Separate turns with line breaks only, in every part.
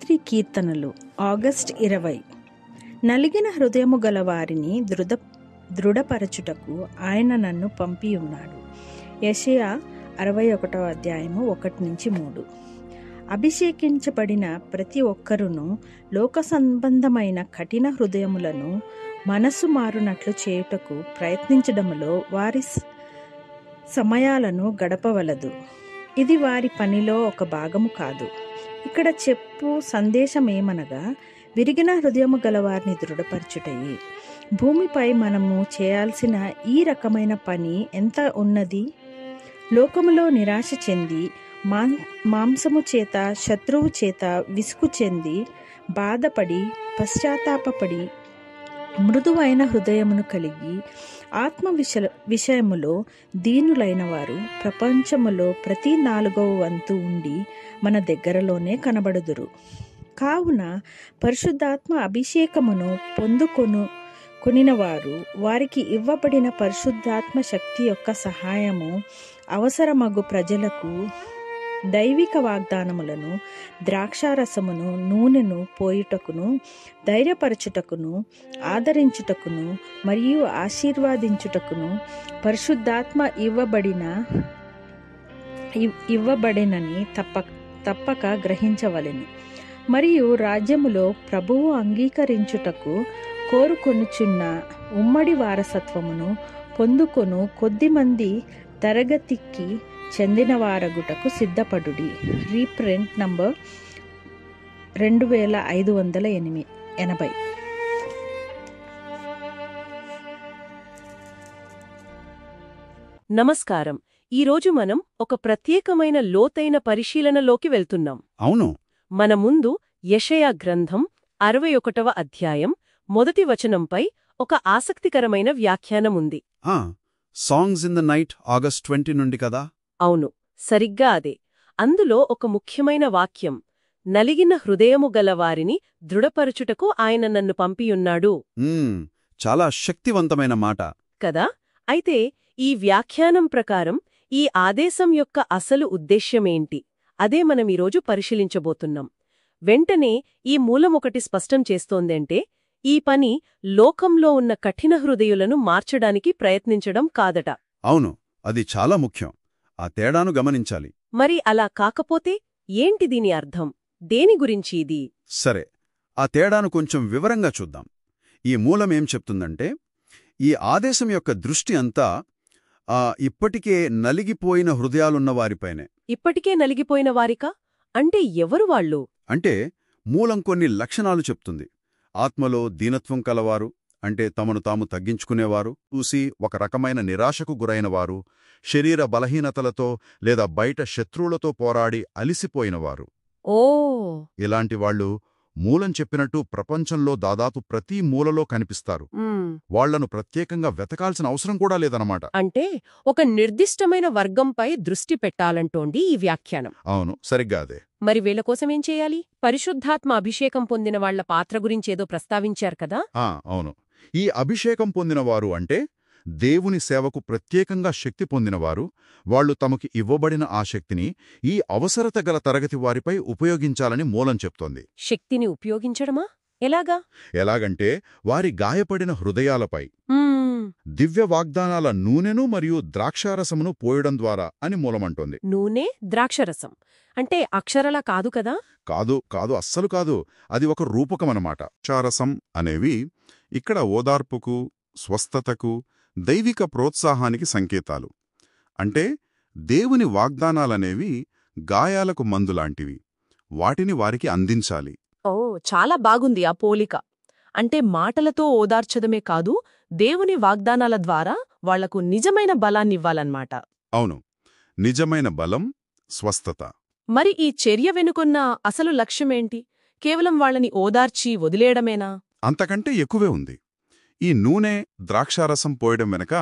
రాత్రి కీర్తనలు ఆగస్ట్ 20. నలిగిన హృదయము గల వారిని దృఢపరచుటకు ఆయన నన్ను పంపియున్నాడు. యెషయా 61వ అధ్యాయము 1-3. అభిషేకించబడిన ప్రతి ఒక్కరును లోక సంబంధమైన కఠిన హృదయములను మనసు మారునట్లు చేయుటకు ప్రయత్నించడములో వారి సమయాలను గడపవలదు. ఇది వారి పనిలో ఒక భాగము కాదు. ఇక్కడ చెప్పు సందేశమేమనగా, విరిగిన హృదయము గలవారిని దృఢపరచుటయే. భూమిపై మనము చేయాల్సిన ఈ రకమైన పని ఎంత ఉన్నది. లోకములో నిరాశ చెంది, మాంసము చేత, శత్రువు చేత విసుగు చెంది, బాధపడి, పశ్చాత్తాపపడి, మృదువైన హృదయమును కలిగి, ఆత్మ విషయములో దీనులైన వారు ప్రపంచములో ప్రతి 4వ వంతు ఉండి మన దగ్గరలోనే కనబడుదురు. కావున పరిశుద్ధాత్మ అభిషేకమును కొనినవారు వారికి ఇవ్వబడిన పరిశుద్ధాత్మ శక్తి యొక్క సహాయము అవసరమగు ప్రజలకు దైవిక వాగ్దానములను, ద్రాక్షారసమును, నూనెను పోయుటకును, ధైర్యపరచుటకును, ఆదరించుటకును మరియు ఆశీర్వాదించుటకును పరిశుద్ధాత్మ ఇవ్వబడినని తప్పక గ్రహించవలెను. మరియు రాజ్యములో ప్రభువు అంగీకరించుటకు కోరుకొనుచున్న ఉమ్మడి వారసత్వమును పొందుకొను కొద్దిమంది తరగతికి చెందినవారగుటకు సిద్ధపడుడి. Reprint number 2580.
నమస్కారం. ఈరోజు మనం ఒక ప్రత్యేకమైన లోతైన పరిశీలనలోకి వెళ్తున్నాం.
అవును.
మన ముందు యెషయా గ్రంథం 61వ అధ్యాయం 1వ వచనంపై ఒక ఆసక్తికరమైన వ్యాఖ్యానముంది.
Songs in the night August 20 నుండి కదా?
అవును, సరిగ్గా అదే. అందులో ఒక ముఖ్యమైన వాక్యం, నలిగిన హృదయము గలవారిని దృఢపరచుటకు ఆయన నన్ను పంపియున్నాడు.
చాలా శక్తివంతమైన మాట
కదా? అయితే ఈ వ్యాఖ్యానం ప్రకారం ఈ ఆదేశం యొక్క అసలు ఉద్దేశ్యమేంటి? అదే మనం ఈరోజు పరిశీలించబోతున్నాం. వెంటనే ఈ మూలమొకటి స్పష్టం చేస్తోందంటే, ఈ పని లోకంలో ఉన్న కఠిన హృదయులను మార్చడానికి ప్రయత్నించడం కాదట.
అవును, అది చాలా ముఖ్యం. ఆ తేడాను గమనించాలి.
మరి అలా కాకపోతే ఏంటి దీని అర్థం? దేని గురించి ఇది?
సరే, ఆ తేడాను కొంచెం వివరంగా చూద్దాం. ఈ మూలమేం చెప్తుందంటే, ఈ ఆదేశం యొక్క దృష్టి అంతా ఇప్పటికే నలిగిపోయిన హృదయాలున్నవారిపైనే.
ఇప్పటికే నలిగిపోయిన వారికా? అంటే ఎవరు వాళ్ళు?
అంటే మూలం కొన్ని లక్షణాలు చెప్తుంది. ఆత్మలో దీనత్వం కలవారు, అంటే తమను తాము తగ్గించుకునేవారు, చూసి ఒక రకమైన నిరాశకు గురైనవారు, శరీర బలహీనతలతో లేదా బయట శత్రువులతో పోరాడి అలిసిపోయినవారు. ఇలాంటి వాళ్లు మూలం చెప్పినట్టు ప్రపంచంలో దాదాపు ప్రతి మూలలో కనిపిస్తారు. వాళ్లను ప్రత్యేకంగా వెతకాల్సిన అవసరం కూడా లేదన్నమాట.
అంటే ఒక నిర్దిష్టమైన వర్గంపై దృష్టి పెట్టాలంటోంది ఈ వ్యాఖ్యానం.
అవును, సరిగ్గా అదే.
మరి వీళ్ల కోసమేం చేయాలి? పరిశుద్ధాత్మ అభిషేకం పొందిన వాళ్ల పాత్ర గురించేదో ప్రస్తావించారు కదా?
అవును. ఈ అభిషేకం పొందినవారు అంటే దేవుని సేవకు ప్రత్యేకంగా శక్తి పొందినవారు. వాళ్లు తమకి ఇవ్వబడిన ఆ శక్తిని ఈ అవసరత గల తరగతి వారిపై ఉపయోగించాలని మూలం చెప్తోంది.
శక్తిని ఉపయోగించడమా?
ఎలాగంటే వారి గాయపడిన హృదయాలపై దివ్య వాగ్దానాల నూనెను మరియు ద్రాక్షారసమును పోయడం ద్వారా అని మూలమంటోంది.
నూనె, ద్రాక్షరసం అంటే అక్షరలా కాదు కదా?
కాదు, అస్సలు కాదు. అది ఒక రూపకమన్నమాట. ద్రాక్షారసం అనేవి ఇక్కడ ఓదార్పుకు, స్వస్థతకు, దైవిక ప్రోత్సాహానికి సంకేతాలు. అంటే దేవుని వాగ్దానాలనేవి గాయాలకు మందులాంటివి. వాటిని వారికి అందించాలి.
చాలా బాగుంది ఆ పోలిక. అంటే మాటలతో ఓదార్చడమే కాదు, దేవుని వాగ్దానాల ద్వారా వాళ్లకు నిజమైన బలాన్నివ్వాలన్నమాట.
అవును, నిజమైన బలం, స్వస్థత.
మరి ఈ చర్య వెనుకున్న అసలు లక్ష్యమేంటి? కేవలం వాళ్ళని ఓదార్చి వదిలేయడమేనా?
అంతకంటే ఎక్కువే ఉంది. ఈ నూనె, ద్రాక్షారసం పోయడం వెనక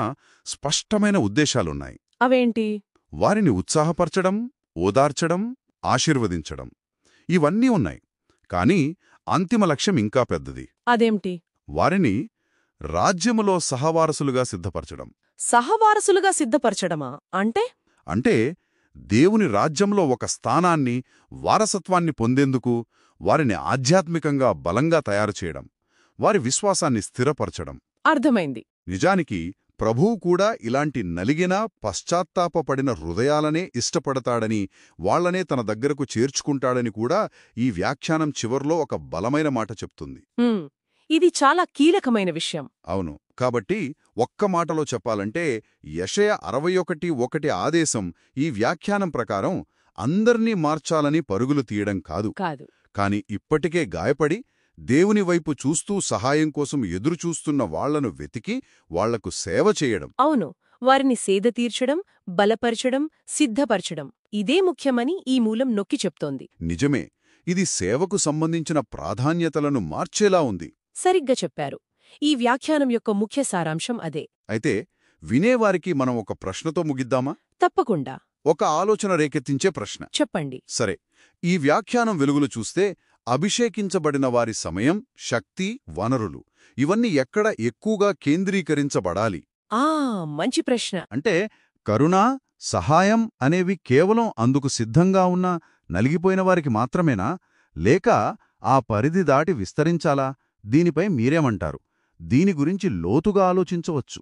స్పష్టమైన ఉద్దేశాలున్నాయి.
అవేంటి?
వారిని ఉత్సాహపరచడం, ఓదార్చడం, ఆశీర్వదించడం, ఇవన్నీ ఉన్నాయి. కాని అంతిమ లక్ష్యం ఇంకా పెద్దది.
అదేంటి?
వారిని రాజ్యములో సహవారసులుగా సిద్ధపరచడం.
సహవారసులుగా సిద్ధపరచడమా? అంటే
దేవుని రాజ్యంలో ఒక స్థానాన్ని, వారసత్వాన్ని పొందేందుకు వారిని ఆధ్యాత్మికంగా బలంగా తయారు చేయడం, వారి విశ్వాసాన్ని స్థిరపరచడం.
అర్థమైంది.
నిజానికి ప్రభువు కూడా ఇలాంటి నలిగిన పశ్చాత్తాపపడిన హృదయాలనే ఇష్టపడతాడని, వాళ్లనే తన దగ్గరకు చేర్చుకుంటాడని కూడా ఈ వ్యాఖ్యానం చివర్లో ఒక బలమైన మాట చెప్తుంది.
ఇది చాలా కీలకమైన విషయం.
అవును. కాబట్టి ఒక్క మాటలో చెప్పాలంటే యెషయా 61:1 ఆదేశం ఈ వ్యాఖ్యానం ప్రకారం అందర్నీ మార్చాలని పరుగులు తీయడం కాదు, కాని ఇప్పటికే గాయపడి దేవుని వైపు చూస్తూ సహాయం కోసం ఎదురుచూస్తున్న వాళ్లను వెతికి వాళ్లకు సేవ చేయడం.
అవును, వారిని సేద తీర్చడం, బలపరచడం, సిద్ధపరచడం, ఇదే ముఖ్యమని ఈ మూలం నొక్కి చెప్తోంది.
నిజమే. ఇది సేవకు సంబంధించిన ప్రాధాన్యతలను మార్చేలా ఉంది.
సరిగ్గా చెప్పారు. ఈ వ్యాఖ్యానం యొక్క ముఖ్య సారాంశం అదే.
అయితే వినేవారికి మనం ఒక ప్రశ్నతో ముగిద్దామా?
తప్పకుండా.
ఒక ఆలోచన రేకెత్తించే ప్రశ్న.
చెప్పండి.
సరే, ఈ వ్యాఖ్యానం వెలుగులు చూస్తే అభిషేకించబడిన వారి సమయం, శక్తి, వనరులు ఇవన్నీ ఎక్కడ ఎక్కువగా కేంద్రీకరించబడాలి?
మంచి ప్రశ్న.
అంటే కరుణ, సహాయం అనేవి కేవలం అందుకు సిద్ధంగా ఉన్న నలిగిపోయిన వారికి మాత్రమేనా, లేక ఆ పరిధి దాటి విస్తరించాలా? దీనిపై మీరేమంటారు? దీని గురించి లోతుగా ఆలోచించవచ్చు.